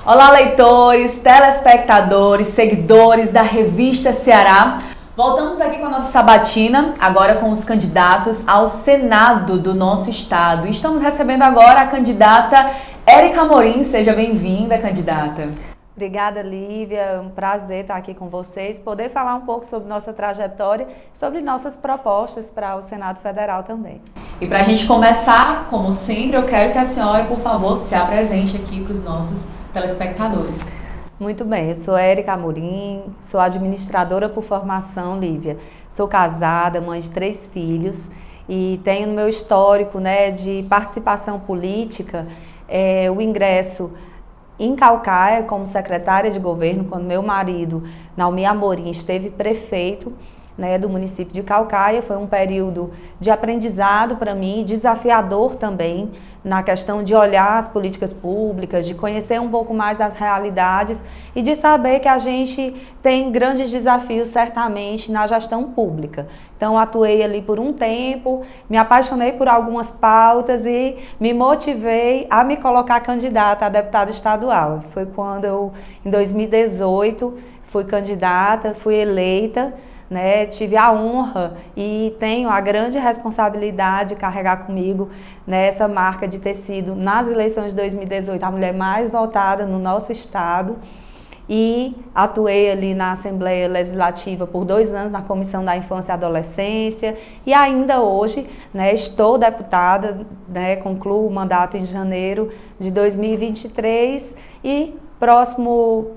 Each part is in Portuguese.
Olá, leitores, telespectadores, seguidores da Revista Ceará. Voltamos aqui com a nossa sabatina, agora com os candidatos ao Senado do nosso estado. Estamos recebendo agora a candidata Érica Amorim. Seja bem-vinda, candidata. Obrigada, Lívia. É um prazer estar aqui com vocês, poder falar um pouco sobre nossa trajetória, sobre nossas propostas para o Senado Federal também. E para a gente começar, como sempre, eu quero que a senhora, por favor, se apresente aqui para os nossos telespectadores. Muito bem, eu sou Érica Amorim, sou administradora por formação, Lívia. Sou casada, mãe de 3 filhos e tenho no meu histórico, de participação política o ingresso em Caucaia como secretária de governo, quando meu marido, Naumi Amorim, esteve prefeito do município de Caucaia. Foi um período de aprendizado para mim, desafiador também, na questão de olhar as políticas públicas, de conhecer um pouco mais as realidades e de saber que a gente tem grandes desafios, certamente, na gestão pública. Então, atuei ali por um tempo, me apaixonei por algumas pautas e me motivei a me colocar candidata a deputada estadual. Foi quando eu, em 2018, fui candidata, fui eleita. Tive a honra e tenho a grande responsabilidade de carregar comigo essa marca de ter sido, nas eleições de 2018, a mulher mais votada no nosso estado. E atuei ali na Assembleia Legislativa por 2 anos na Comissão da Infância e Adolescência e ainda hoje estou deputada, concluo o mandato em janeiro de 2023 e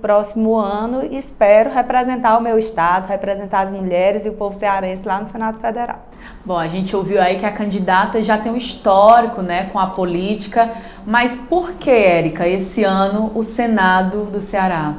próximo ano espero representar o meu estado, representar as mulheres e o povo cearense lá no Senado Federal. Bom, a gente ouviu aí que a candidata já tem um histórico com a política, mas por que, Érica, esse ano o Senado do Ceará?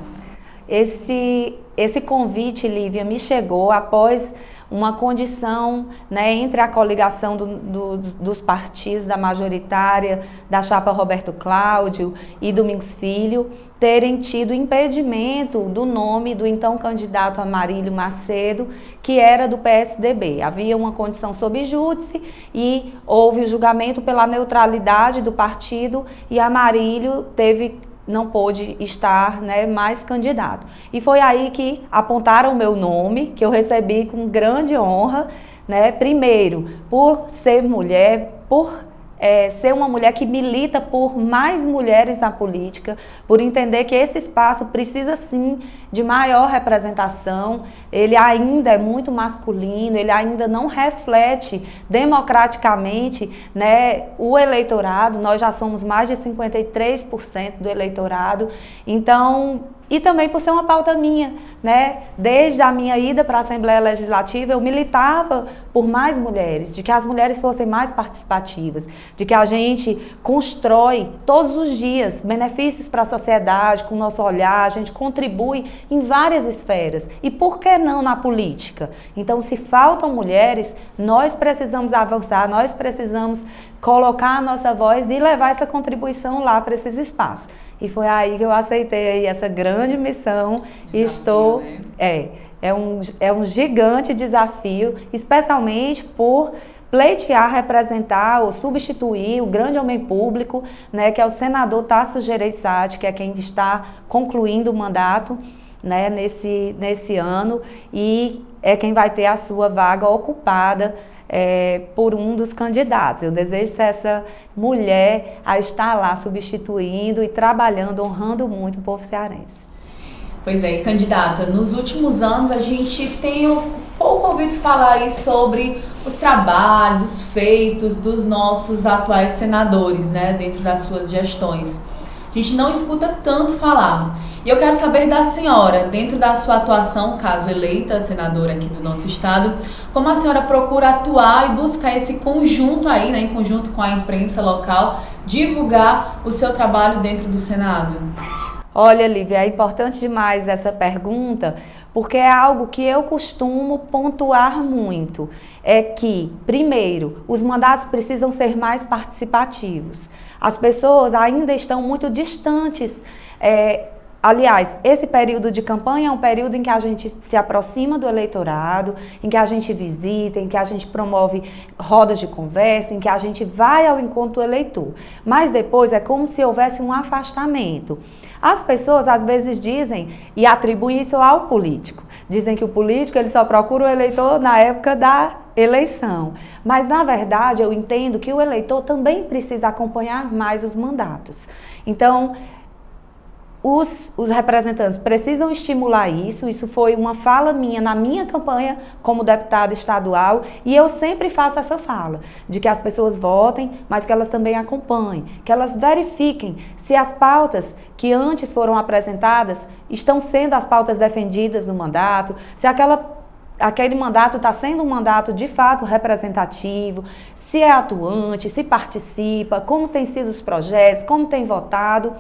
Esse convite, Lívia, me chegou após uma condição entre a coligação dos partidos da majoritária, da chapa Roberto Cláudio e Domingos Filho, terem tido impedimento do nome do então candidato Amarílio Macedo, que era do PSDB. Havia uma condição sob júdice e houve o julgamento pela neutralidade do partido e Amarílio não pôde estar mais candidato. E foi aí que apontaram o meu nome, que eu recebi com grande honra, primeiro, por ser mulher, por ser uma mulher que milita por mais mulheres na política, por entender que esse espaço precisa sim de maior representação. Ele ainda é muito masculino, ele ainda não reflete democraticamente o eleitorado. Nós já somos mais de 53% do eleitorado, então, e também por ser uma pauta minha, Desde a minha ida para a Assembleia Legislativa, eu militava por mais mulheres, de que as mulheres fossem mais participativas, de que a gente constrói todos os dias benefícios para a sociedade, com o nosso olhar, a gente contribui em várias esferas. E por que não na política? Então, se faltam mulheres, nós precisamos avançar, nós precisamos colocar a nossa voz e levar essa contribuição lá para esses espaços. E foi aí que eu aceitei aí essa grande missão. E estou... É um gigante desafio, especialmente por pleitear, representar ou substituir o grande homem público, que é o senador Tasso Gereissati, que é quem está concluindo o mandato nesse ano e é quem vai ter a sua vaga ocupada por um dos candidatos. Eu desejo ser essa mulher a estar lá substituindo e trabalhando, honrando muito o povo cearense. Pois é, candidata, nos últimos anos a gente tem pouco ouvido falar aí sobre os trabalhos, os feitos dos nossos atuais senadores, dentro das suas gestões. A gente não escuta tanto falar. E eu quero saber da senhora, dentro da sua atuação, caso eleita senadora aqui do nosso estado, como a senhora procura atuar e buscar esse conjunto aí, em conjunto com a imprensa local, divulgar o seu trabalho dentro do Senado? Olha, Lívia, é importante demais essa pergunta, porque é algo que eu costumo pontuar muito. É que, primeiro, os mandatos precisam ser mais participativos. As pessoas ainda estão muito distantes Aliás, esse período de campanha é um período em que a gente se aproxima do eleitorado, em que a gente visita, em que a gente promove rodas de conversa, em que a gente vai ao encontro do eleitor. Mas depois é como se houvesse um afastamento. As pessoas às vezes dizem e atribuem isso ao político. Dizem que o político ele só procura o eleitor na época da eleição. Mas, na verdade, eu entendo que o eleitor também precisa acompanhar mais os mandatos. Então, os representantes precisam estimular isso foi uma fala minha na minha campanha como deputada estadual e eu sempre faço essa fala, de que as pessoas votem, mas que elas também acompanhem, que elas verifiquem se as pautas que antes foram apresentadas estão sendo as pautas defendidas no mandato, se aquele mandato está sendo um mandato de fato representativo, se é atuante, se participa, como têm sido os projetos, como tem votado.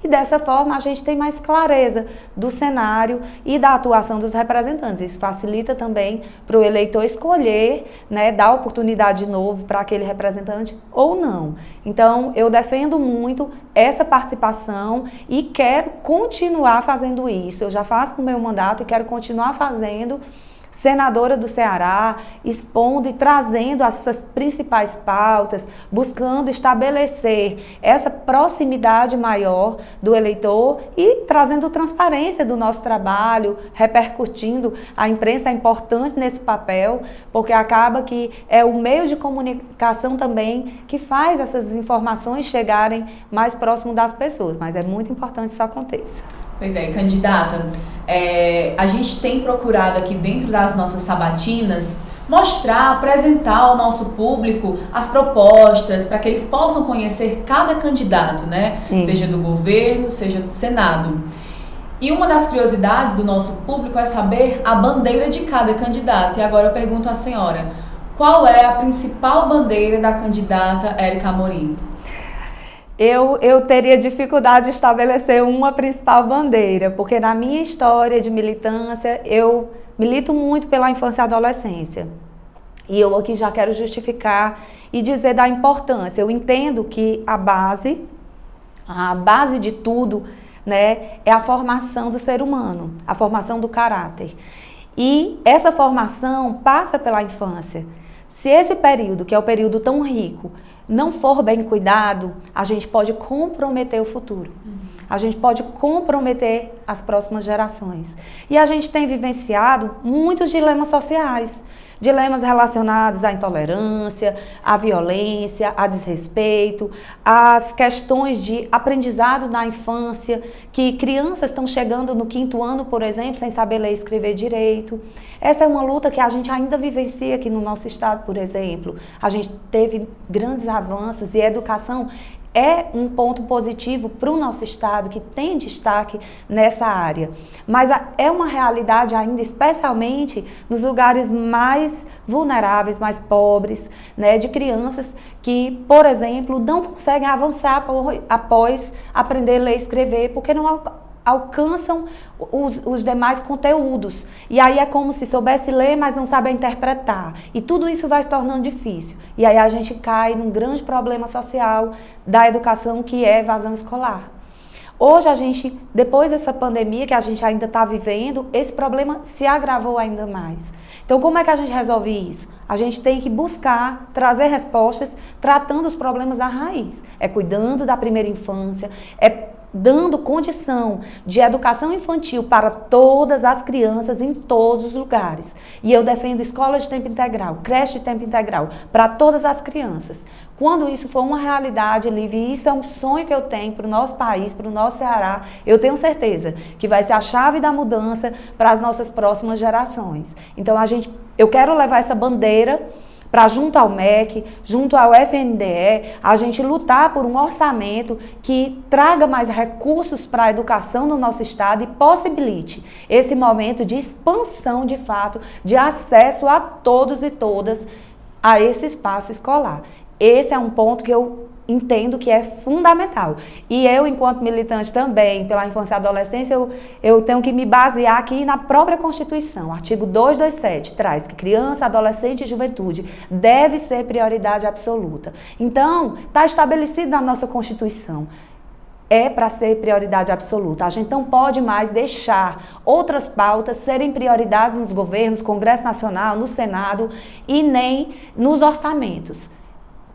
E dessa forma a gente tem mais clareza do cenário e da atuação dos representantes. Isso facilita também para o eleitor escolher, né, dar oportunidade de novo para aquele representante ou não. Então eu defendo muito essa participação e quero continuar fazendo isso. Eu já faço no meu mandato e quero continuar fazendo. Senadora do Ceará, expondo e trazendo essas principais pautas, buscando estabelecer essa proximidade maior do eleitor e trazendo transparência do nosso trabalho, repercutindo. A imprensa é importante nesse papel, porque acaba que é o meio de comunicação também que faz essas informações chegarem mais próximo das pessoas, mas é muito importante que isso aconteça. Pois é, candidata, a gente tem procurado aqui dentro das nossas sabatinas mostrar, apresentar ao nosso público as propostas para que eles possam conhecer cada candidato, né? Sim. Seja do governo, seja do Senado. E uma das curiosidades do nosso público é saber a bandeira de cada candidato. E agora eu pergunto à senhora, qual é a principal bandeira da candidata Érica Amorim? Eu teria dificuldade de estabelecer uma principal bandeira, porque na minha história de militância, eu milito muito pela infância e adolescência. E eu aqui já quero justificar e dizer da importância. Eu entendo que a base de tudo, né, é a formação do ser humano, a formação do caráter. E essa formação passa pela infância. Se esse período, que é o período tão rico, não for bem cuidado, a gente pode comprometer o futuro. A gente pode comprometer as próximas gerações. E a gente tem vivenciado muitos dilemas sociais. Dilemas relacionados à intolerância, à violência, a desrespeito, às questões de aprendizado na infância, que crianças estão chegando no 5º ano, por exemplo, sem saber ler e escrever direito. Essa é uma luta que a gente ainda vivencia aqui no nosso estado, por exemplo. A gente teve grandes avanços e a educação é um ponto positivo para o nosso estado, que tem destaque nessa área. Mas é uma realidade ainda, especialmente nos lugares mais vulneráveis, mais pobres, né, de crianças que, por exemplo, não conseguem avançar após aprender a ler e escrever, porque não alcançam os demais conteúdos. E aí é como se soubesse ler, mas não sabe interpretar. E tudo isso vai se tornando difícil. E aí a gente cai num grande problema social da educação, que é evasão escolar. Hoje a gente, depois dessa pandemia que a gente ainda está vivendo, esse problema se agravou ainda mais. Então como é que a gente resolve isso? A gente tem que buscar trazer respostas tratando os problemas da raiz. É cuidando da primeira infância, é dando condição de educação infantil para todas as crianças em todos os lugares. E eu defendo escola de tempo integral, creche de tempo integral, para todas as crianças. Quando isso for uma realidade, Lívia, isso é um sonho que eu tenho para o nosso país, para o nosso Ceará, eu tenho certeza que vai ser a chave da mudança para as nossas próximas gerações. Então eu quero levar essa bandeira para junto ao MEC, junto ao FNDE, a gente lutar por um orçamento que traga mais recursos para a educação no nosso estado e possibilite esse momento de expansão, de fato, de acesso a todos e todas a esse espaço escolar. Esse é um ponto que eu entendo que é fundamental. E eu, enquanto militante também pela infância e adolescência, eu tenho que me basear aqui na própria Constituição. O artigo 227 traz que criança, adolescente e juventude deve ser prioridade absoluta. Então, está estabelecido na nossa Constituição. é para ser prioridade absoluta. A gente não pode mais deixar outras pautas serem prioridades nos governos, Congresso Nacional, no Senado e nem nos orçamentos.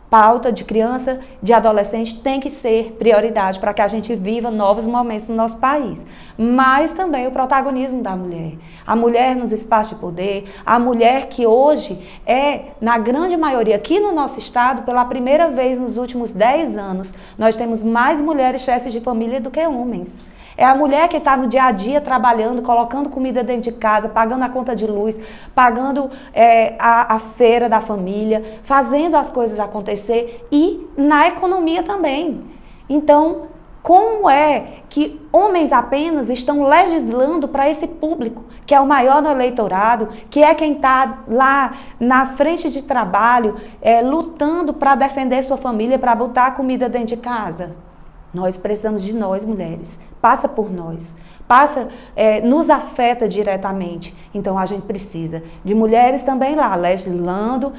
Pauta de criança, de adolescente tem que ser prioridade para que a gente viva novos momentos no nosso país. Mas também o protagonismo da mulher. A mulher nos espaços de poder, a mulher que hoje é, na grande maioria, aqui no nosso estado, pela primeira vez nos últimos 10 anos, nós temos mais mulheres chefes de família do que homens. É a mulher que está no dia a dia trabalhando, colocando comida dentro de casa, pagando a conta de luz, pagando a feira da família, fazendo as coisas acontecer e na economia também. Então, como é que homens apenas estão legislando para esse público, que é o maior no eleitorado, que é quem está lá na frente de trabalho, lutando para defender sua família, para botar comida dentro de casa? Nós precisamos de nós, mulheres. Passa por nós. Nos afeta diretamente. Então, a gente precisa de mulheres também lá, legislando,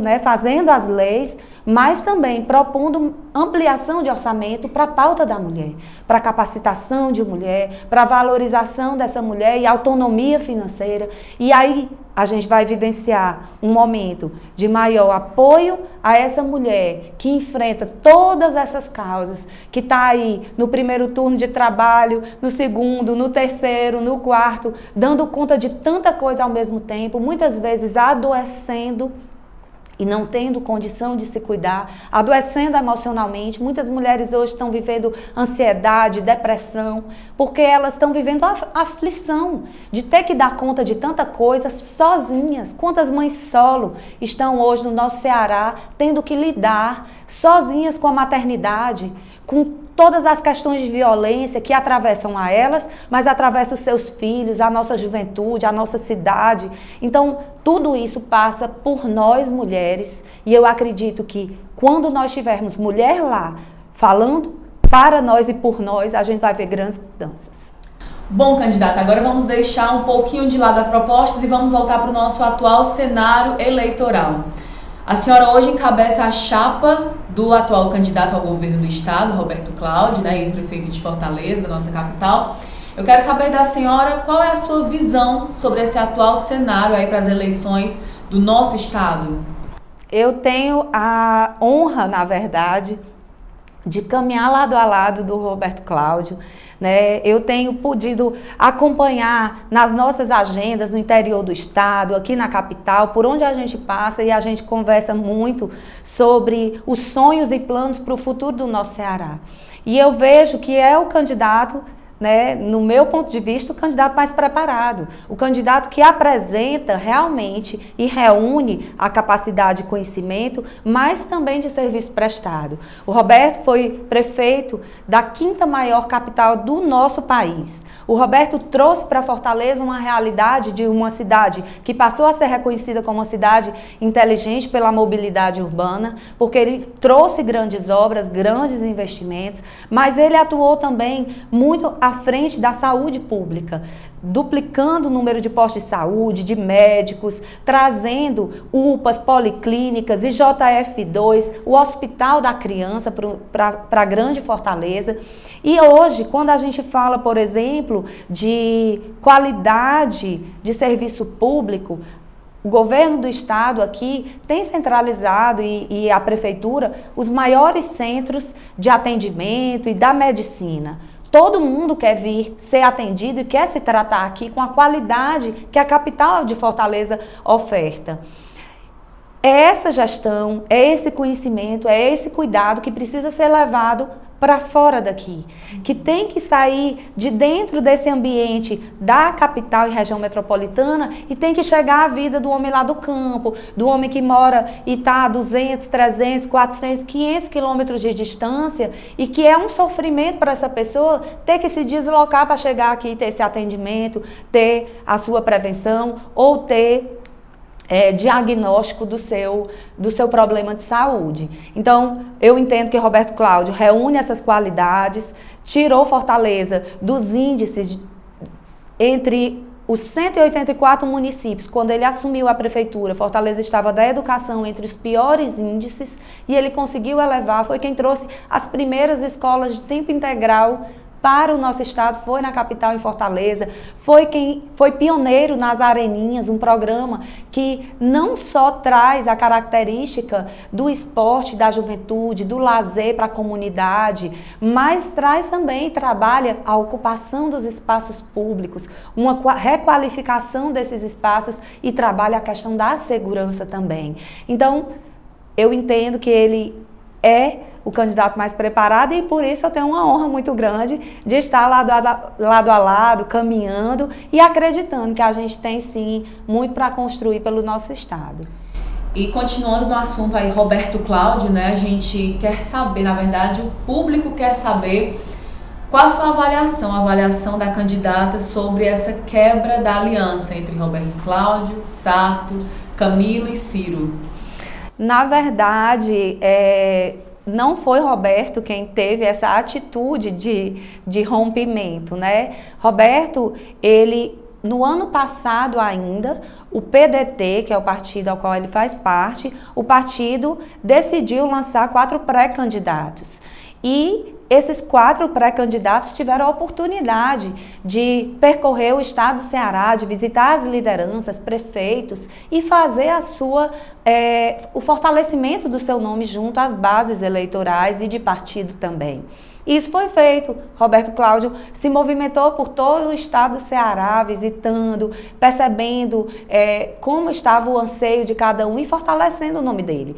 né, fazendo as leis, mas também propondo ampliação de orçamento para a pauta da mulher, para a capacitação de mulher, para a valorização dessa mulher e autonomia financeira. E aí, a gente vai vivenciar um momento de maior apoio a essa mulher que enfrenta todas essas causas, que está aí no primeiro turno de trabalho, no segundo, no terceiro, no quarto, dando conta de tanta coisa ao mesmo tempo, muitas vezes adoecendo e não tendo condição de se cuidar, adoecendo emocionalmente. Muitas mulheres hoje estão vivendo ansiedade, depressão, porque elas estão vivendo a aflição de ter que dar conta de tanta coisa sozinhas. Quantas mães solo estão hoje no nosso Ceará tendo que lidar sozinhas com a maternidade, com todas as questões de violência que atravessam a elas, mas atravessam os seus filhos, a nossa juventude, a nossa cidade. Então, tudo isso passa por nós, mulheres, e eu acredito que quando nós tivermos mulher lá, falando para nós e por nós, a gente vai ver grandes mudanças. Bom, candidata, agora vamos deixar um pouquinho de lado as propostas e vamos voltar para o nosso atual cenário eleitoral. A senhora hoje encabeça a chapa do atual candidato ao governo do estado, Roberto Cláudio, né, ex-prefeito de Fortaleza, da nossa capital. Eu quero saber da senhora qual é a sua visão sobre esse atual cenário aí para as eleições do nosso estado. Eu tenho a honra, na verdade, de caminhar lado a lado do Roberto Cláudio, né? Eu tenho podido acompanhar nas nossas agendas no interior do estado, aqui na capital, por onde a gente passa e a gente conversa muito sobre os sonhos e planos para o futuro do nosso Ceará. E eu vejo que é o candidato, né, no meu ponto de vista, o candidato mais preparado, o candidato que apresenta realmente e reúne a capacidade de conhecimento, mas também de serviço prestado. O Roberto foi prefeito da 5ª maior capital do nosso país. O Roberto trouxe para Fortaleza uma realidade de uma cidade que passou a ser reconhecida como uma cidade inteligente pela mobilidade urbana, porque ele trouxe grandes obras, grandes investimentos, mas ele atuou também muito à frente da saúde pública, duplicando o número de postos de saúde, de médicos, trazendo UPAs, policlínicas, IJF2, o Hospital da Criança para a grande Fortaleza. E hoje, quando a gente fala, por exemplo, de qualidade de serviço público, o governo do estado aqui tem centralizado e a prefeitura os maiores centros de atendimento e da medicina. Todo mundo quer vir ser atendido e quer se tratar aqui com a qualidade que a capital de Fortaleza oferta. É essa gestão, é esse conhecimento, é esse cuidado que precisa ser levado para fora daqui, que tem que sair de dentro desse ambiente da capital e região metropolitana e tem que chegar à vida do homem lá do campo, do homem que mora e está a 200, 300, 400, 500 quilômetros de distância e que é um sofrimento para essa pessoa ter que se deslocar para chegar aqui e ter esse atendimento, ter a sua prevenção ou ter diagnóstico do seu problema de saúde. Então, eu entendo que Roberto Cláudio reúne essas qualidades, tirou Fortaleza dos índices entre os 184 municípios, quando ele assumiu a prefeitura, Fortaleza estava da educação entre os piores índices e ele conseguiu elevar, foi quem trouxe as primeiras escolas de tempo integral para o nosso estado, foi na capital, em Fortaleza, foi pioneiro nas Areninhas, um programa que não só traz a característica do esporte, da juventude, do lazer para a comunidade, mas traz também, trabalha a ocupação dos espaços públicos, uma requalificação desses espaços e trabalha a questão da segurança também. Então, eu entendo que ele é o candidato mais preparado e por isso eu tenho uma honra muito grande de estar lado a lado, caminhando e acreditando que a gente tem sim muito para construir pelo nosso estado. E continuando no assunto aí, Roberto Cláudio, né, a gente quer saber, na verdade, o público quer saber qual a sua avaliação da candidata sobre essa quebra da aliança entre Roberto Cláudio, Sarto, Camilo e Ciro. Na verdade, não foi Roberto quem teve essa atitude de rompimento, né? Roberto, ele, no ano passado ainda, o PDT, que é o partido ao qual ele faz parte, o partido decidiu lançar 4 pré-candidatos. E esses 4 pré-candidatos tiveram a oportunidade de percorrer o estado do Ceará, de visitar as lideranças, prefeitos e fazer o fortalecimento do seu nome junto às bases eleitorais e de partido também. Isso foi feito. Roberto Cláudio se movimentou por todo o estado do Ceará, visitando, percebendo como estava o anseio de cada um e fortalecendo o nome dele.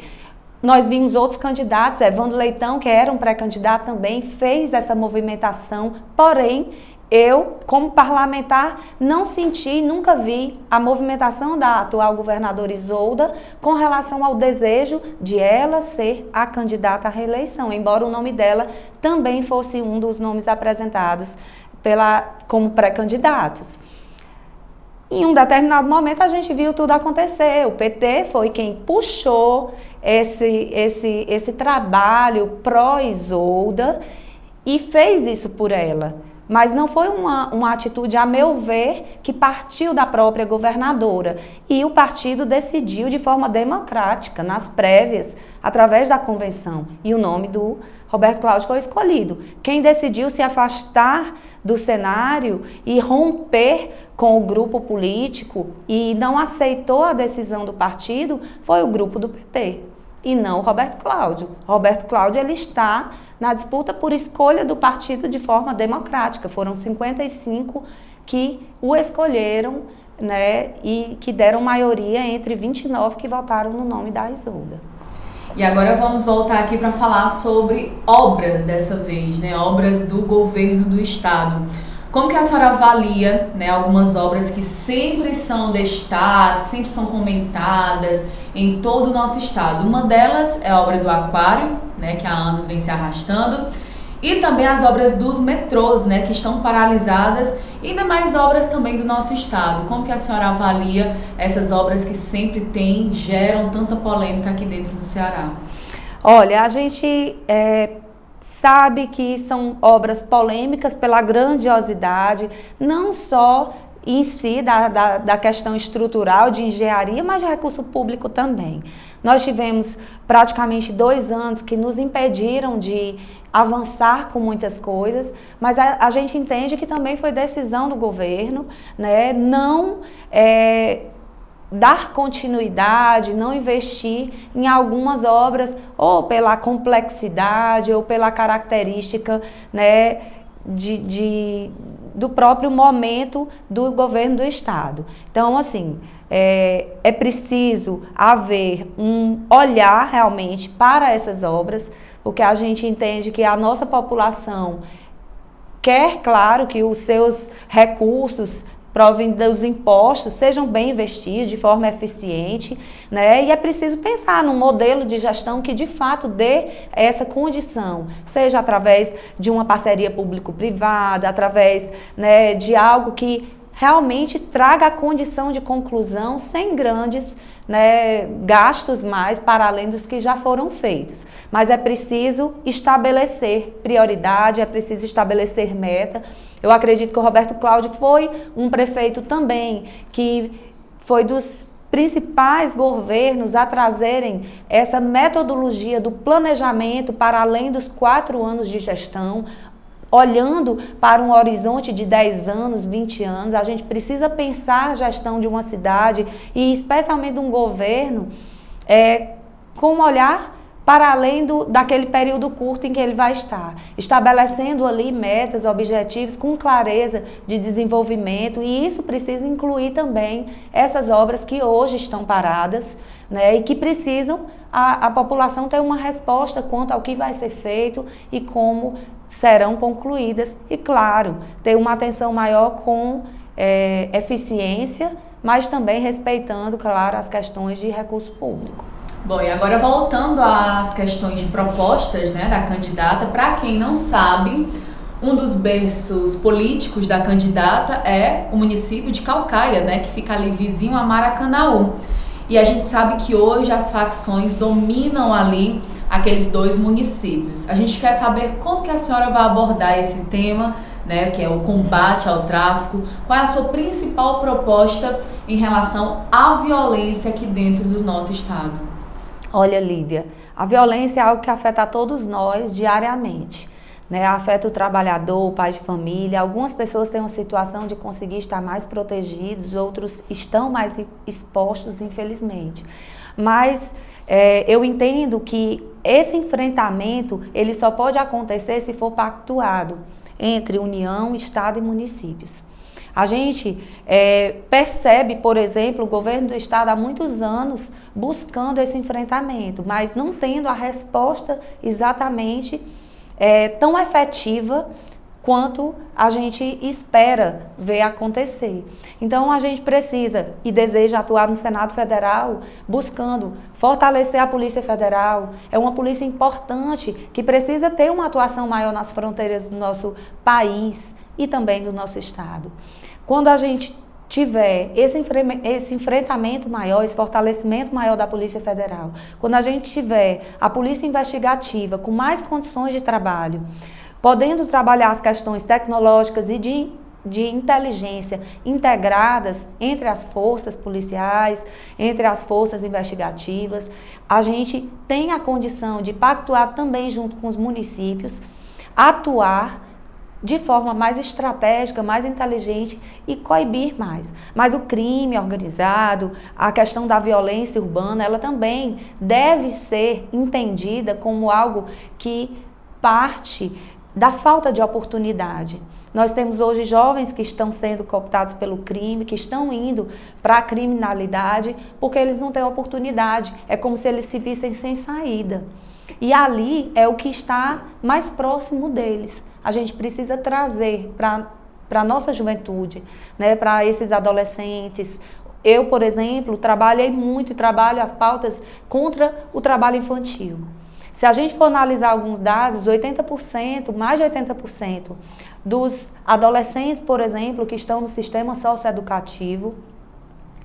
Nós vimos outros candidatos, Evandro Leitão, que era um pré-candidato também, fez essa movimentação, porém, eu, como parlamentar, não senti, nunca vi a movimentação da atual governadora Isolda com relação ao desejo de ela ser a candidata à reeleição, embora o nome dela também fosse um dos nomes apresentados como pré-candidatos. Em um determinado momento a gente viu tudo acontecer, o PT foi quem puxou esse trabalho pró-Isolda e fez isso por ela. Mas não foi uma atitude, a meu ver, que partiu da própria governadora. E o partido decidiu de forma democrática, nas prévias, através da convenção. E o nome do Roberto Cláudio foi escolhido. Quem decidiu se afastar do cenário e romper com o grupo político e não aceitou a decisão do partido foi o grupo do PT. E não o Roberto Cláudio. Roberto Cláudio, ele está na disputa por escolha do partido de forma democrática. Foram 55 que o escolheram, né, e que deram maioria entre 29 que votaram no nome da Isolda. E agora vamos voltar aqui para falar sobre obras dessa vez, né, obras do governo do estado. Como que a senhora avalia, né, algumas obras que sempre são destaques, sempre são comentadas em todo o nosso estado? Uma delas é a obra do Aquário, né, que há anos vem se arrastando, e também as obras dos metrôs, né, que estão paralisadas, e demais obras também do nosso estado. Como que a senhora avalia essas obras que sempre geram tanta polêmica aqui dentro do Ceará? Olha, a gente sabe que são obras polêmicas pela grandiosidade, não só em si da questão estrutural de engenharia, mas de recurso público também. Nós tivemos praticamente 2 anos que nos impediram de avançar com muitas coisas, mas a gente entende que também foi decisão do governo, né, não dar continuidade, não investir em algumas obras, ou pela complexidade, ou pela característica, né, do próprio momento do governo do estado. Então, assim, é preciso haver um olhar realmente para essas obras, porque a gente entende que a nossa população quer, claro, que os seus recursos provém dos impostos, sejam bem investidos de forma eficiente, né? E é preciso pensar num modelo de gestão que de fato dê essa condição, seja através de uma parceria público-privada, através, né, de algo que realmente traga a condição de conclusão sem grandes, né, gastos mais para além dos que já foram feitos. Mas é preciso estabelecer prioridade, é preciso estabelecer meta. Eu acredito que o Roberto Cláudio foi um prefeito também que foi dos principais governos a trazerem essa metodologia do planejamento para além dos 4 anos de gestão, olhando para um horizonte de 10 anos, 20 anos. A gente precisa pensar a gestão de uma cidade e especialmente de um governo com um olhar para além daquele período curto em que ele vai estar, estabelecendo ali metas, objetivos com clareza de desenvolvimento, e isso precisa incluir também essas obras que hoje estão paradas, né, e que precisam a população ter uma resposta quanto ao que vai ser feito e como serão concluídas, e claro, ter uma atenção maior com eficiência, mas também respeitando, claro, as questões de recurso público. Bom, e agora voltando às questões de propostas, né, da candidata, para quem não sabe, um dos berços políticos da candidata é o município de Caucaia, né, que fica ali vizinho a Maracanaú. E a gente sabe que hoje as facções dominam ali aqueles 2 municípios. A gente quer saber como que a senhora vai abordar esse tema, né, que é o combate ao tráfico. Qual é a sua principal proposta em relação à violência aqui dentro do nosso estado? Olha, Lívia, a violência é algo que afeta a todos nós diariamente, né? Afeta o trabalhador, o pai de família. Algumas pessoas têm uma situação de conseguir estar mais protegidos, outros estão mais expostos, infelizmente. Mas eu entendo que esse enfrentamento ele só pode acontecer se for pactuado entre União, Estado e municípios. A gente percebe, por exemplo, o governo do estado há muitos anos buscando esse enfrentamento, mas não tendo a resposta exatamente tão efetiva quanto a gente espera ver acontecer. Então a gente precisa e deseja atuar no Senado Federal buscando fortalecer a Polícia Federal. É uma polícia importante que precisa ter uma atuação maior nas fronteiras do nosso país e também do nosso estado. Quando a gente tiver esse enfrentamento maior, esse fortalecimento maior da Polícia Federal, quando a gente tiver a Polícia Investigativa com mais condições de trabalho, podendo trabalhar as questões tecnológicas e de inteligência integradas entre as forças policiais, entre as forças investigativas, a gente tem a condição de pactuar também junto com os municípios, atuar de forma mais estratégica, mais inteligente e coibir mais. Mas o crime organizado, a questão da violência urbana, ela também deve ser entendida como algo que parte da falta de oportunidade. Nós temos hoje jovens que estão sendo cooptados pelo crime, que estão indo para a criminalidade porque eles não têm oportunidade. É como se eles se vissem sem saída. E ali é o que está mais próximo deles. A gente precisa trazer para a nossa juventude, né, para esses adolescentes. Eu, por exemplo, trabalhei muito e trabalho as pautas contra o trabalho infantil. Se a gente for analisar alguns dados, 80%, mais de 80% dos adolescentes, por exemplo, que estão no sistema socioeducativo,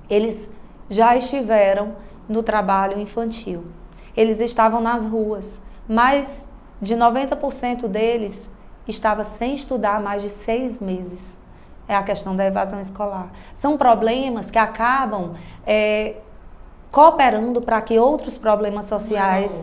eles já estiveram no trabalho infantil. Eles estavam nas ruas, mais de 90% deles estava sem estudar há mais de 6 meses. É a questão da evasão escolar. São problemas que acabam cooperando para que outros problemas sociais...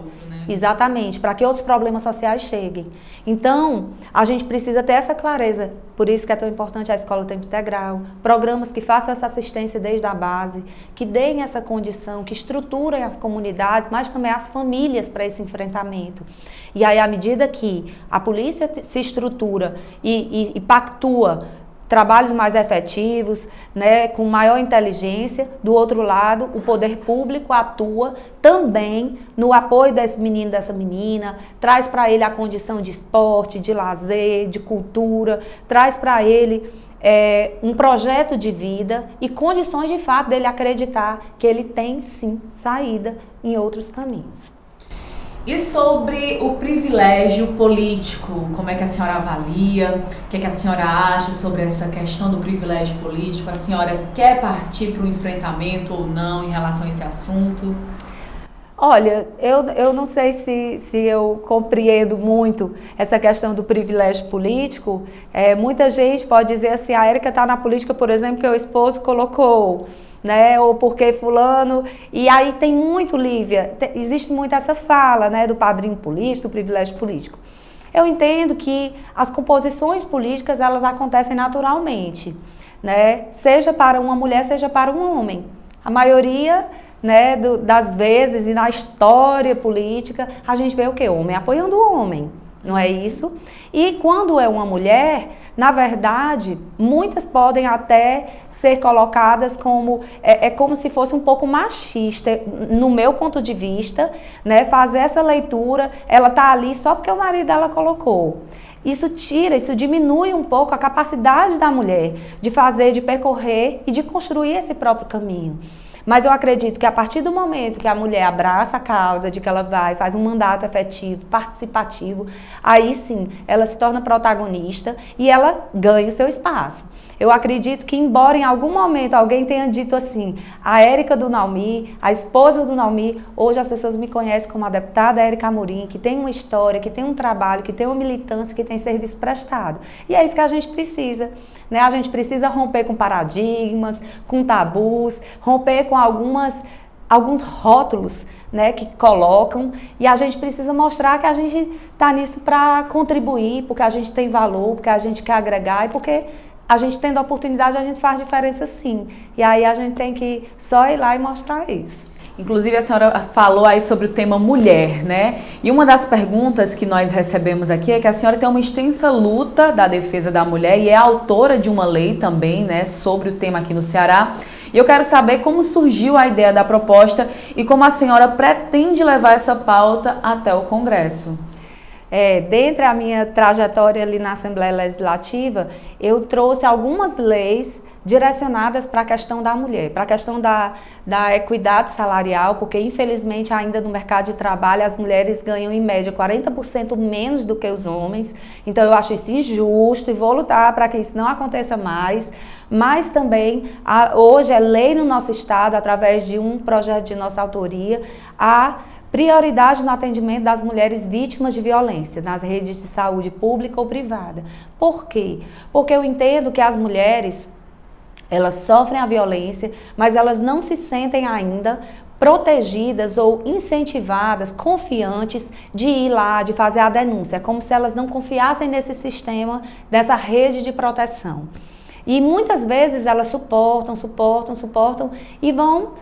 Exatamente, para que outros problemas sociais cheguem. Então, a gente precisa ter essa clareza. Por isso que é tão importante a Escola Tempo Integral, programas que façam essa assistência desde a base, que deem essa condição, que estruturem as comunidades, mas também as famílias para esse enfrentamento. E aí, à medida que a polícia se estrutura e pactua trabalhos mais efetivos, né, com maior inteligência, do outro lado, o poder público atua também no apoio desse menino, dessa menina, traz para ele a condição de esporte, de lazer, de cultura, traz para ele um projeto de vida e condições de fato dele acreditar que ele tem sim saída em outros caminhos. E sobre o privilégio político, como é que a senhora avalia? O que é que a senhora acha sobre essa questão do privilégio político? A senhora quer partir para o enfrentamento ou não em relação a esse assunto? Olha, eu não sei se eu compreendo muito essa questão do privilégio político. Muita gente pode dizer assim, a Érica está na política, por exemplo, que o esposo colocou, né? Ou porque fulano... E aí tem muito, Lívia, existe muito essa fala, né? Do padrinho político, do privilégio político. Eu entendo que as composições políticas, elas acontecem naturalmente, né? Seja para uma mulher, seja para um homem. A maioria... né, das vezes e na história política, a gente vê o quê? Homem apoiando o homem, não é isso? E quando é uma mulher, na verdade, muitas podem até ser colocadas como, como se fosse um pouco machista, no meu ponto de vista, né, fazer essa leitura, ela tá ali só porque o marido dela colocou. Isso diminui um pouco a capacidade da mulher de fazer, de percorrer e de construir esse próprio caminho. Mas eu acredito que a partir do momento que a mulher abraça a causa, de que ela vai, faz um mandato efetivo, participativo, aí sim, ela se torna protagonista e ela ganha o seu espaço. Eu acredito que, embora em algum momento alguém tenha dito assim, a Érica do Naumi, a esposa do Naumi, hoje as pessoas me conhecem como a deputada Érica Amorim, que tem uma história, que tem um trabalho, que tem uma militância, que tem serviço prestado. E é isso que a gente precisa, né? A gente precisa romper com paradigmas, com tabus, romper com alguns rótulos, né, que colocam, e a gente precisa mostrar que a gente está nisso para contribuir, porque a gente tem valor, porque a gente quer agregar e porque a gente tendo a oportunidade, a gente faz diferença sim. E aí a gente tem que só ir lá e mostrar isso. Inclusive a senhora falou aí sobre o tema mulher, né? E uma das perguntas que nós recebemos aqui é que a senhora tem uma extensa luta da defesa da mulher e é autora de uma lei também, né, sobre o tema aqui no Ceará. E eu quero saber como surgiu a ideia da proposta e como a senhora pretende levar essa pauta até o Congresso. Dentro da minha trajetória ali na Assembleia Legislativa, eu trouxe algumas leis direcionadas para a questão da mulher, para a questão da equidade salarial, porque infelizmente ainda no mercado de trabalho as mulheres ganham em média 40% menos do que os homens, então eu acho isso injusto e vou lutar para que isso não aconteça mais, mas também hoje é lei no nosso estado, através de um projeto de nossa autoria, a prioridade no atendimento das mulheres vítimas de violência nas redes de saúde pública ou privada. Por quê? Porque eu entendo que as mulheres, elas sofrem a violência, mas elas não se sentem ainda protegidas ou incentivadas, confiantes de ir lá, de fazer a denúncia. É como se elas não confiassem nesse sistema, dessa rede de proteção. E muitas vezes elas suportam e vão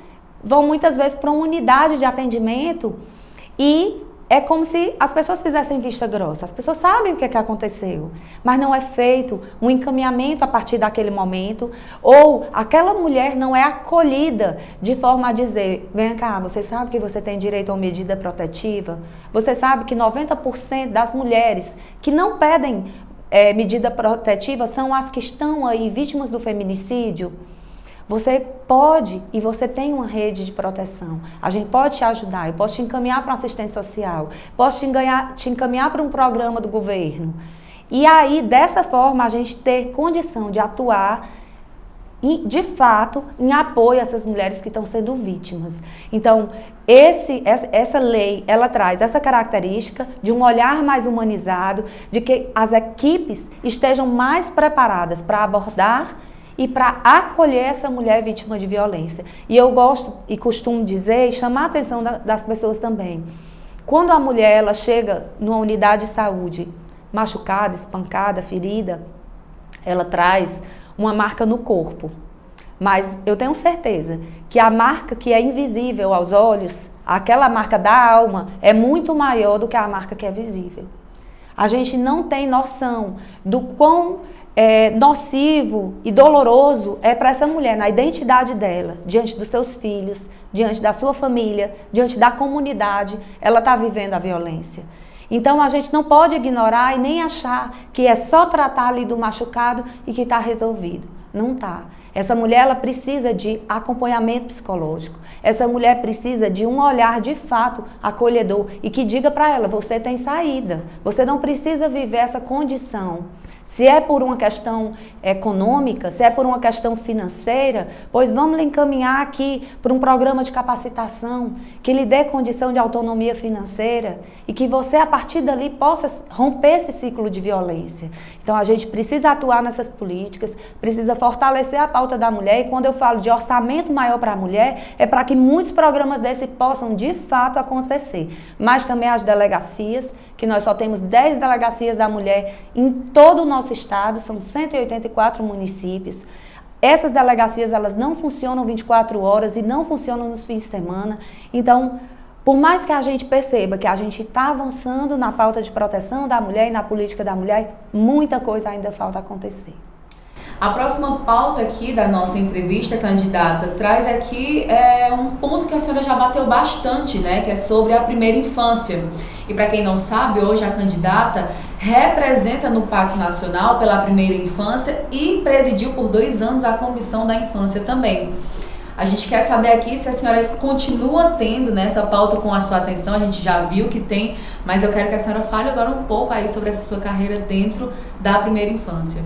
muitas vezes para uma unidade de atendimento e é como se as pessoas fizessem vista grossa. As pessoas sabem o que aconteceu, mas não é feito um encaminhamento a partir daquele momento, ou aquela mulher não é acolhida de forma a dizer, vem cá, você sabe que você tem direito a uma medida protetiva? Você sabe que 90% das mulheres que não pedem medida protetiva são as que estão aí vítimas do feminicídio? Você pode e você tem uma rede de proteção. A gente pode te ajudar, eu posso te encaminhar para uma assistência social, posso te encaminhar para um programa do governo. E aí, dessa forma, a gente ter condição de atuar, de fato, em apoio a essas mulheres que estão sendo vítimas. Então, essa lei, ela traz essa característica de um olhar mais humanizado, de que as equipes estejam mais preparadas para abordar e para acolher essa mulher vítima de violência. E eu gosto e costumo dizer e chamar a atenção das pessoas também. Quando a mulher ela chega numa unidade de saúde machucada, espancada, ferida, ela traz uma marca no corpo. Mas eu tenho certeza que a marca que é invisível aos olhos, aquela marca da alma, é muito maior do que a marca que é visível. A gente não tem noção do quão nocivo e doloroso é para essa mulher, na identidade dela, diante dos seus filhos, diante da sua família, diante da comunidade, ela está vivendo a violência. Então a gente não pode ignorar e nem achar que é só tratar ali do machucado e que está resolvido. Não está. Essa mulher, ela precisa de acompanhamento psicológico. Essa mulher precisa de um olhar de fato acolhedor e que diga para ela, você tem saída. Você não precisa viver essa condição. Se é por uma questão econômica, se é por uma questão financeira, pois vamos lhe encaminhar aqui para um programa de capacitação que lhe dê condição de autonomia financeira e que você, a partir dali, possa romper esse ciclo de violência. Então, a gente precisa atuar nessas políticas, precisa fortalecer a pauta da mulher e quando eu falo de orçamento maior para a mulher, é para que muitos programas desses possam, de fato, acontecer. Mas também as delegacias, que nós só temos 10 delegacias da mulher em todo o nosso estado, são 184 municípios. Essas delegacias, elas não funcionam 24 horas e não funcionam nos fins de semana. Então, por mais que a gente perceba que a gente está avançando na pauta de proteção da mulher e na política da mulher, muita coisa ainda falta acontecer. A próxima pauta aqui da nossa entrevista, candidata, traz aqui um ponto que a senhora já bateu bastante, né? Que é sobre a primeira infância. E para quem não sabe, hoje a candidata representa no Pacto Nacional pela Primeira Infância e presidiu por 2 anos a Comissão da Infância também. A gente quer saber aqui se a senhora continua tendo, né, essa pauta com a sua atenção, a gente já viu que tem, mas eu quero que a senhora fale agora um pouco aí sobre essa sua carreira dentro da Primeira Infância.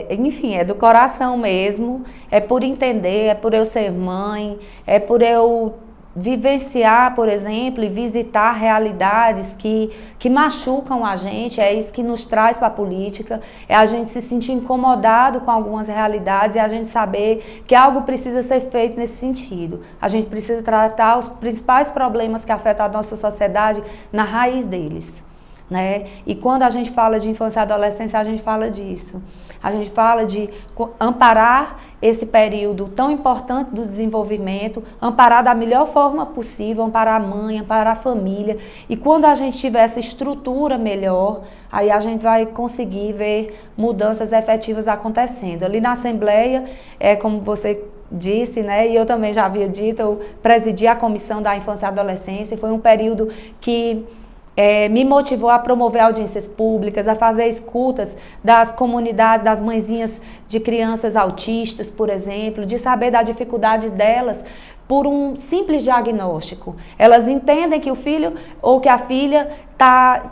Enfim, é do coração mesmo, é por entender, é por eu ser mãe, é por eu vivenciar, por exemplo, e visitar realidades que machucam a gente, é isso que nos traz para a política, é a gente se sentir incomodado com algumas realidades e a gente saber que algo precisa ser feito nesse sentido. A gente precisa tratar os principais problemas que afetam a nossa sociedade na raiz deles. Né? E quando a gente fala de infância e adolescência, a gente fala disso. A gente fala de amparar esse período tão importante do desenvolvimento, amparar da melhor forma possível, amparar a mãe, amparar a família. E quando a gente tiver essa estrutura melhor, aí a gente vai conseguir ver mudanças efetivas acontecendo. Ali na Assembleia, como você disse, né, e eu também já havia dito, eu presidi a Comissão da Infância e Adolescência, foi um período que me motivou a promover audiências públicas, a fazer escutas das comunidades, das mãezinhas de crianças autistas, por exemplo, de saber da dificuldade delas por um simples diagnóstico. Elas entendem que o filho ou que a filha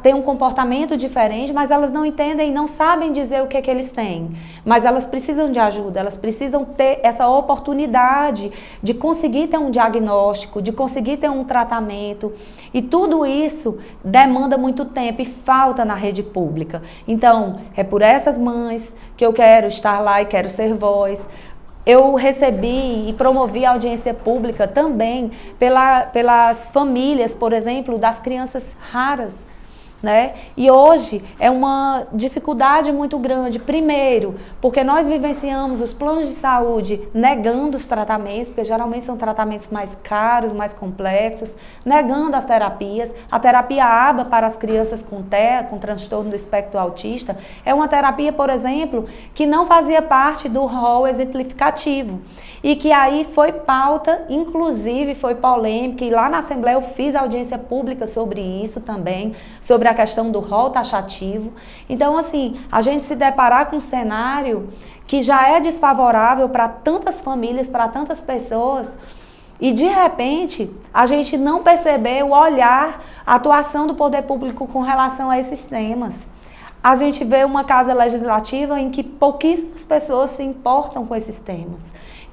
tem um comportamento diferente, mas elas não entendem e não sabem dizer o que eles têm. Mas elas precisam de ajuda, elas precisam ter essa oportunidade de conseguir ter um diagnóstico, de conseguir ter um tratamento. E tudo isso demanda muito tempo e falta na rede pública. Então, é por essas mães que eu quero estar lá e quero ser voz. Eu recebi e promovi a audiência pública também pelas famílias, por exemplo, das crianças raras, né? E hoje é uma dificuldade muito grande, primeiro, porque nós vivenciamos os planos de saúde negando os tratamentos, porque geralmente são tratamentos mais caros, mais complexos, negando as terapias. A terapia ABA para as crianças com TEA, com transtorno do espectro autista, é uma terapia, por exemplo, que não fazia parte do rol exemplificativo e que aí foi pauta, inclusive foi polêmica, e lá na Assembleia eu fiz audiência pública sobre isso também, sobre a questão do rol taxativo. Então, assim, a gente se deparar com um cenário que já é desfavorável para tantas famílias, para tantas pessoas, e de repente a gente não perceber o olhar, a atuação do poder público com relação a esses temas. A gente vê uma casa legislativa em que pouquíssimas pessoas se importam com esses temas.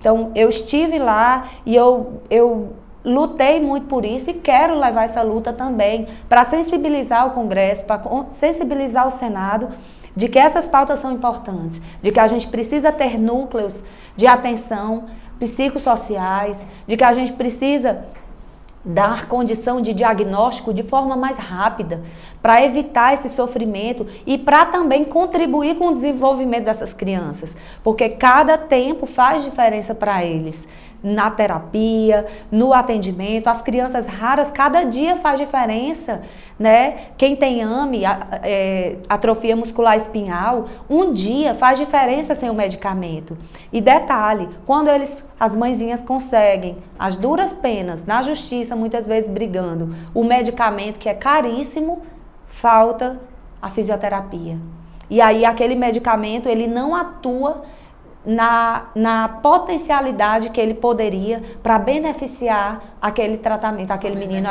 Então, eu estive lá e eu lutei muito por isso e quero levar essa luta também para sensibilizar o Congresso, para sensibilizar o Senado de que essas pautas são importantes, de que a gente precisa ter núcleos de atenção psicossociais, de que a gente precisa dar condição de diagnóstico de forma mais rápida, para evitar esse sofrimento e para também contribuir com o desenvolvimento dessas crianças, porque cada tempo faz diferença para eles. Na terapia, no atendimento, as crianças raras, cada dia faz diferença, né? Quem tem AME, atrofia muscular espinhal, um dia faz diferença sem o medicamento. E detalhe, quando as mãezinhas conseguem, as duras penas, na justiça, muitas vezes brigando, o medicamento que é caríssimo, falta a fisioterapia. E aí aquele medicamento, ele não atua na potencialidade que ele poderia para beneficiar aquele tratamento, aquele menino,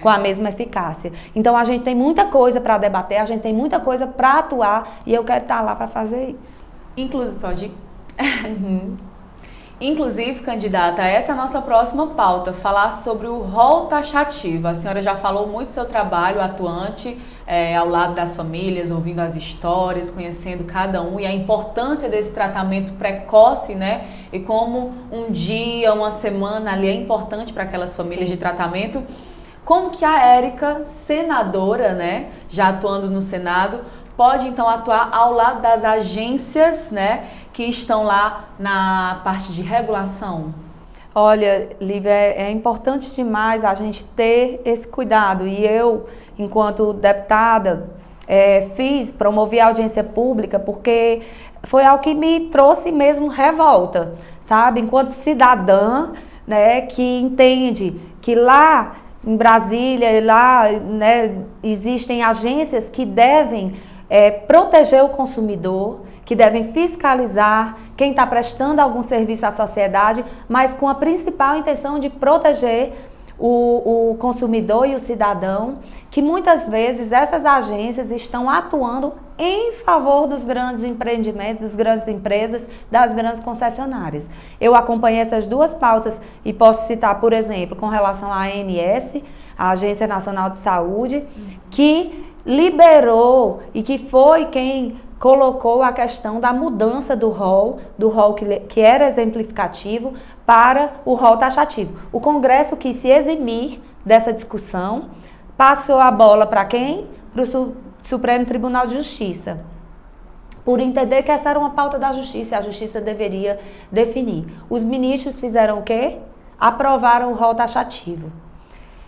com a mesma eficácia. Então a gente tem muita coisa para debater, a gente tem muita coisa para atuar e eu quero estar lá para fazer isso. Inclusive, pode ir? Inclusive, candidata, essa é a nossa próxima pauta, falar sobre o rol taxativo. A senhora já falou muito do seu trabalho atuante ao lado das famílias, ouvindo as histórias, conhecendo cada um e a importância desse tratamento precoce, né? E como um dia, uma semana ali é importante para aquelas famílias de tratamento. Como que a Érica, senadora, né, já atuando no Senado, pode então atuar ao lado das agências, né, que estão lá na parte de regulação? Olha, Lívia, é importante demais a gente ter esse cuidado. E eu, enquanto deputada, promovi a audiência pública porque foi algo que me trouxe mesmo revolta, sabe? Enquanto cidadã, né, que entende que lá em Brasília, lá, né, existem agências que devem proteger o consumidor, que devem fiscalizar quem está prestando algum serviço à sociedade, mas com a principal intenção de proteger o consumidor e o cidadão, que muitas vezes essas agências estão atuando em favor dos grandes empreendimentos, das grandes empresas, das grandes concessionárias. Eu acompanhei essas duas pautas e posso citar, por exemplo, com relação à ANS, a Agência Nacional de Saúde, que liberou e que foi quem colocou a questão da mudança do rol que era exemplificativo para o rol taxativo. O Congresso quis se eximir dessa discussão, passou a bola para quem? Para o Supremo Tribunal de Justiça, por entender que essa era uma pauta da Justiça, e a Justiça deveria definir. Os ministros fizeram o quê? Aprovaram o rol taxativo.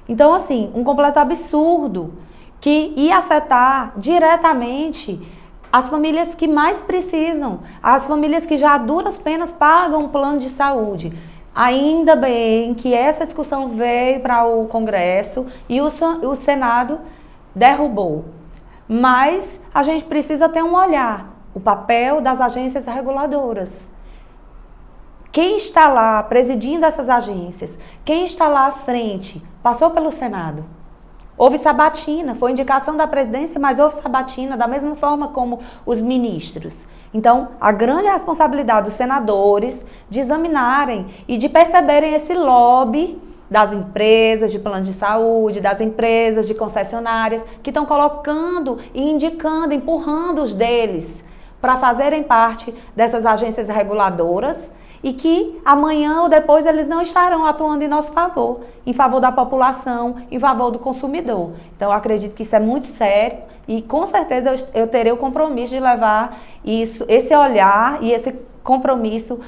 Então, assim, um completo absurdo que ia afetar diretamente as famílias que mais precisam, as famílias que já a duras penas pagam um plano de saúde. Ainda bem que essa discussão veio para o Congresso e o Senado derrubou. Mas a gente precisa ter um olhar, o papel das agências reguladoras. Quem está lá presidindo essas agências, quem está lá à frente, passou pelo Senado. Houve sabatina, foi indicação da presidência, mas houve sabatina, da mesma forma como os ministros. Então, a grande responsabilidade dos senadores de examinarem e de perceberem esse lobby das empresas de planos de saúde, das empresas de concessionárias, que estão colocando e indicando, empurrando os deles para fazerem parte dessas agências reguladoras, e que amanhã ou depois eles não estarão atuando em nosso favor, em favor da população, em favor do consumidor. Então, eu acredito que isso é muito sério e, com certeza, eu terei o compromisso de levar esse olhar e esse compromisso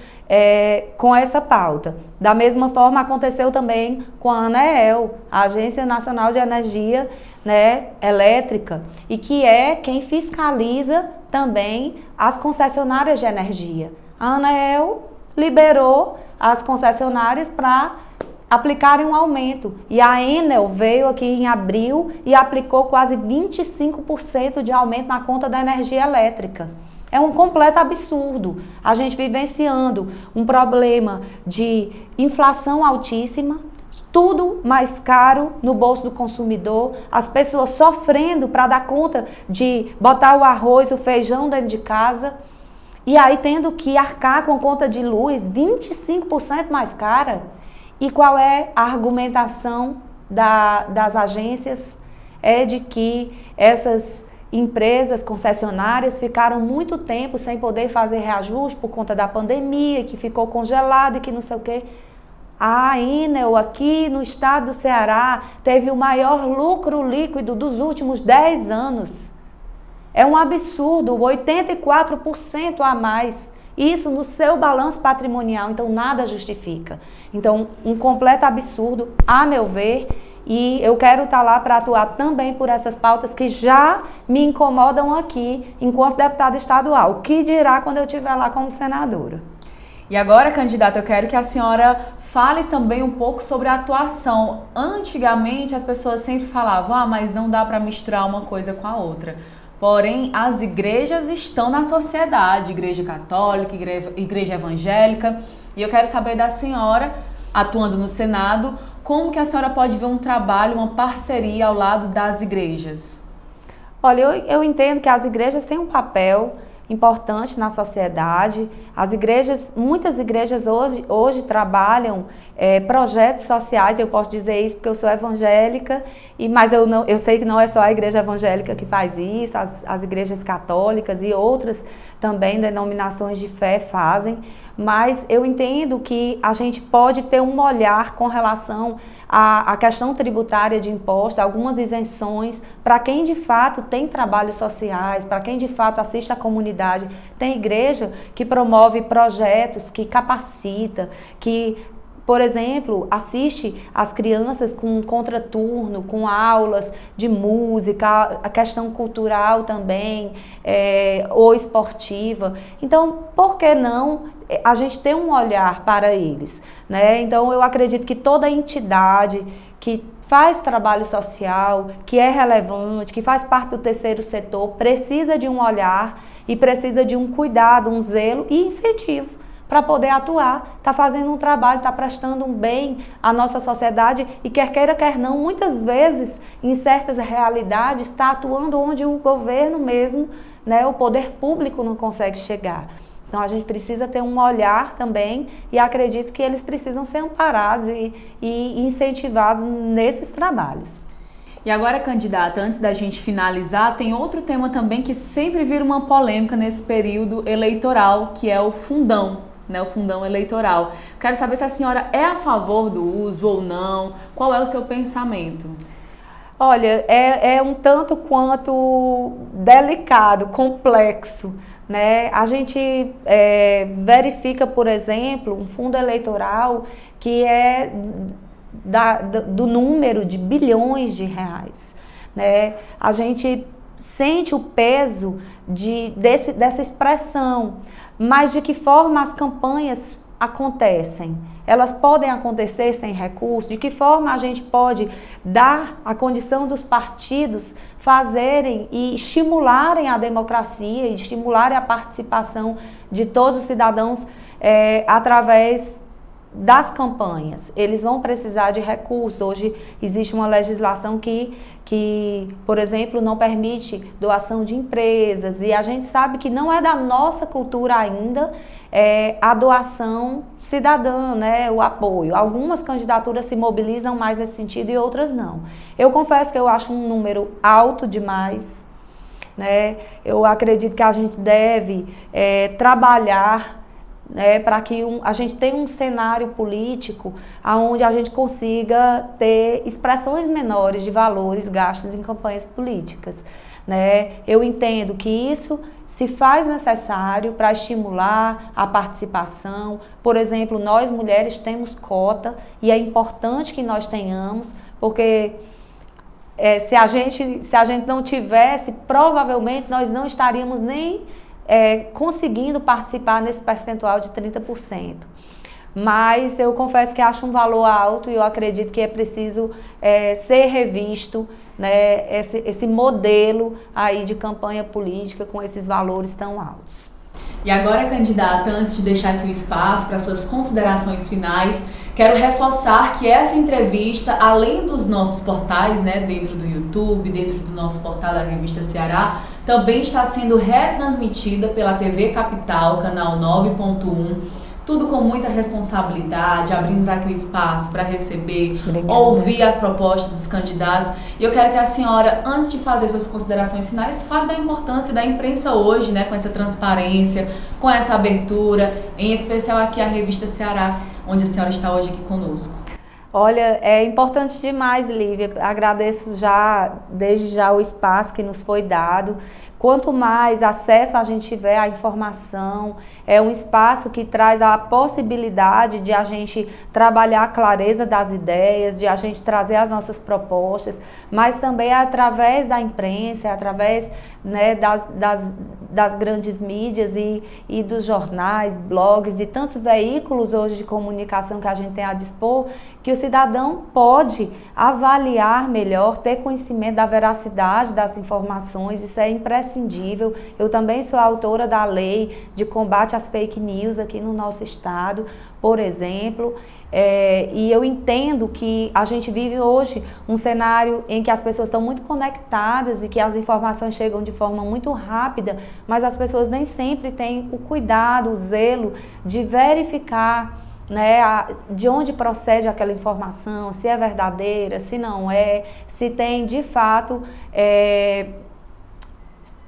com essa pauta. Da mesma forma, aconteceu também com a ANEEL, a Agência Nacional de Energia, né, Elétrica, e que é quem fiscaliza também as concessionárias de energia. A ANEEL liberou as concessionárias para aplicarem um aumento. E a Enel veio aqui em abril e aplicou quase 25% de aumento na conta da energia elétrica. É um completo absurdo. A gente vivenciando um problema de inflação altíssima, tudo mais caro no bolso do consumidor, as pessoas sofrendo para dar conta de botar o arroz, o feijão dentro de casa. E aí tendo que arcar com conta de luz 25% mais cara. E qual é a argumentação das agências? É de que essas empresas concessionárias ficaram muito tempo sem poder fazer reajuste por conta da pandemia, que ficou congelado e que não sei o quê. A Enel aqui no estado do Ceará teve o maior lucro líquido dos últimos 10 anos. É um absurdo, 84% a mais. Isso no seu balanço patrimonial, então nada justifica. Então, um completo absurdo, a meu ver, e eu quero estar lá para atuar também por essas pautas que já me incomodam aqui, enquanto deputada estadual. O que dirá quando eu estiver lá como senadora? E agora, candidata, eu quero que a senhora fale também um pouco sobre a atuação. Antigamente, as pessoas sempre falavam, mas não dá para misturar uma coisa com a outra. Porém, as igrejas estão na sociedade, igreja católica, igreja evangélica, e eu quero saber da senhora, atuando no Senado, como que a senhora pode ver um trabalho, uma parceria ao lado das igrejas? Olha, eu entendo que as igrejas têm um papel importante na sociedade. As igrejas, muitas igrejas hoje trabalham projetos sociais. Eu posso dizer isso porque eu sou evangélica, mas eu sei que não é só a igreja evangélica que faz isso, as igrejas católicas e outras também denominações de fé fazem. Mas eu entendo que a gente pode ter um olhar com relação à questão tributária de impostos, algumas isenções, para quem de fato tem trabalhos sociais, para quem de fato assiste à comunidade. Tem igreja que promove projetos, que capacita, que, por exemplo, assiste as crianças com contraturno, com aulas de música, a questão cultural também, ou esportiva. Então, por que não a gente ter um olhar para eles, né? Então, eu acredito que toda entidade que faz trabalho social, que é relevante, que faz parte do terceiro setor, precisa de um olhar e precisa de um cuidado, um zelo e incentivo para poder atuar, está fazendo um trabalho, está prestando um bem à nossa sociedade e quer queira, quer não, muitas vezes, em certas realidades, está atuando onde o governo mesmo, né, o poder público não consegue chegar. Então, a gente precisa ter um olhar também e acredito que eles precisam ser amparados e incentivados nesses trabalhos. E agora, candidata, antes da gente finalizar, tem outro tema também que sempre vira uma polêmica nesse período eleitoral, que é o fundão, né, o fundão eleitoral. Quero saber se a senhora é a favor do uso ou não, qual é o seu pensamento? Olha, é um tanto quanto delicado, complexo, né? A gente verifica, por exemplo, um fundo eleitoral que é do número de bilhões de reais, né? A gente sente o peso dessa expressão, mas de que forma as campanhas acontecem? Elas podem acontecer sem recursos? De que forma a gente pode dar a condição dos partidos fazerem e estimularem a democracia e estimularem a participação de todos os cidadãos através das campanhas? Eles vão precisar de recursos. Hoje existe uma legislação que, por exemplo, não permite doação de empresas e a gente sabe que não é da nossa cultura ainda a doação cidadã, né, o apoio. Algumas candidaturas se mobilizam mais nesse sentido e outras não. Eu confesso que eu acho um número alto demais, né? Eu acredito que a gente deve trabalhar para que a gente tenha um cenário político onde a gente consiga ter expressões menores de valores gastos em campanhas políticas, né? Eu entendo que isso se faz necessário para estimular a participação. Por exemplo, nós mulheres temos cota e é importante que nós tenhamos, porque se a gente não tivesse, provavelmente nós não estaríamos nem conseguindo participar nesse percentual de 30%. Mas eu confesso que acho um valor alto e eu acredito que é preciso ser revisto, né, esse modelo aí de campanha política com esses valores tão altos. E agora, candidata, antes de deixar aqui o espaço para suas considerações finais, quero reforçar que essa entrevista, além dos nossos portais, né, dentro do YouTube, dentro do nosso portal da Revista Ceará, também está sendo retransmitida pela TV Capital, canal 9.1, tudo com muita responsabilidade. Abrimos aqui o espaço para receber, ouvir as propostas dos candidatos. E eu quero que a senhora, antes de fazer suas considerações finais, fale da importância da imprensa hoje, né, com essa transparência, com essa abertura, em especial aqui a Revista Ceará, onde a senhora está hoje aqui conosco. Olha, é importante demais, Lívia. Agradeço desde já o espaço que nos foi dado. Quanto mais acesso a gente tiver à informação, é um espaço que traz a possibilidade de a gente trabalhar a clareza das ideias, de a gente trazer as nossas propostas, mas também é através da imprensa, através, né, das grandes mídias e dos jornais, blogs e tantos veículos hoje de comunicação que a gente tem a dispor, que o cidadão pode avaliar melhor, ter conhecimento da veracidade das informações. Isso é imprescindível. imprescindível. Eu também sou autora da lei de combate às fake news aqui no nosso estado, por exemplo. E eu entendo que a gente vive hoje um cenário em que as pessoas estão muito conectadas e que as informações chegam de forma muito rápida, mas as pessoas nem sempre têm o cuidado, o zelo de verificar, né, de onde procede aquela informação, se é verdadeira, se não é, se tem de fato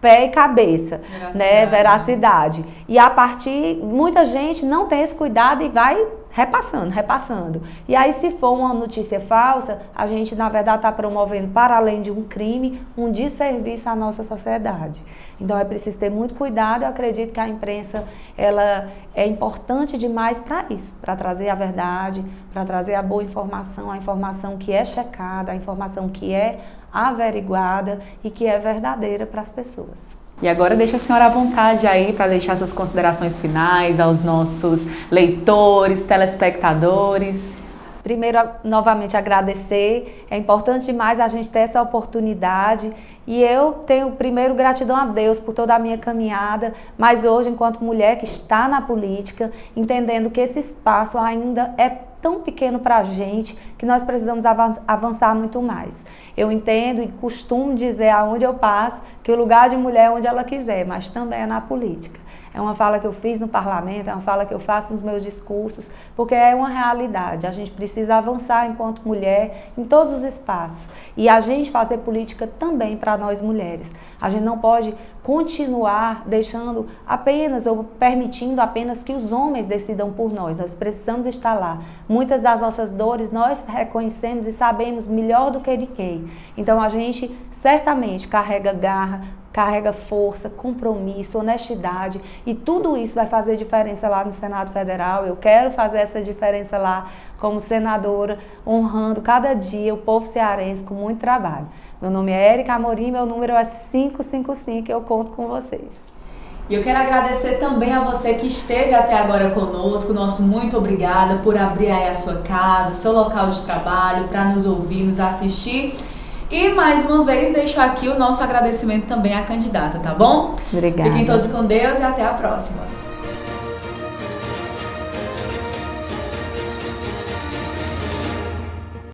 pé e cabeça, né, veracidade. E a partir, muita gente não tem esse cuidado e vai repassando. E aí, se for uma notícia falsa, a gente, na verdade, está promovendo, para além de um crime, um desserviço à nossa sociedade. Então, é preciso ter muito cuidado. Eu acredito que a imprensa, ela é importante demais para isso, para trazer a verdade, para trazer a boa informação, a informação que é checada, a informação que é averiguada e que é verdadeira para as pessoas. E agora deixa a senhora à vontade aí para deixar suas considerações finais aos nossos leitores, telespectadores. Primeiro, novamente agradecer, é importante demais a gente ter essa oportunidade e eu tenho primeiro gratidão a Deus por toda a minha caminhada, mas hoje enquanto mulher que está na política, entendendo que esse espaço ainda é tão pequeno para a gente que nós precisamos avançar muito mais. Eu entendo e costumo dizer aonde eu passo que o lugar de mulher é onde ela quiser, mas também é na política. É uma fala que eu fiz no parlamento, é uma fala que eu faço nos meus discursos, porque é uma realidade. A gente precisa avançar enquanto mulher em todos os espaços. E a gente fazer política também para nós mulheres. A gente não pode continuar deixando apenas ou permitindo apenas que os homens decidam por nós. Nós precisamos estar lá. Muitas das nossas dores nós reconhecemos e sabemos melhor do que ninguém. Então a gente certamente carrega garra, carrega força, compromisso, honestidade e tudo isso vai fazer diferença lá no Senado Federal. Eu quero fazer essa diferença lá como senadora, honrando cada dia o povo cearense com muito trabalho. Meu nome é Érica Amorim, meu número é 555 e eu conto com vocês. E eu quero agradecer também a você que esteve até agora conosco, nosso muito obrigada por abrir aí a sua casa, seu local de trabalho, para nos ouvir, nos assistir. E mais uma vez deixo aqui o nosso agradecimento também à candidata, tá bom? Obrigada. Fiquem todos com Deus e até a próxima.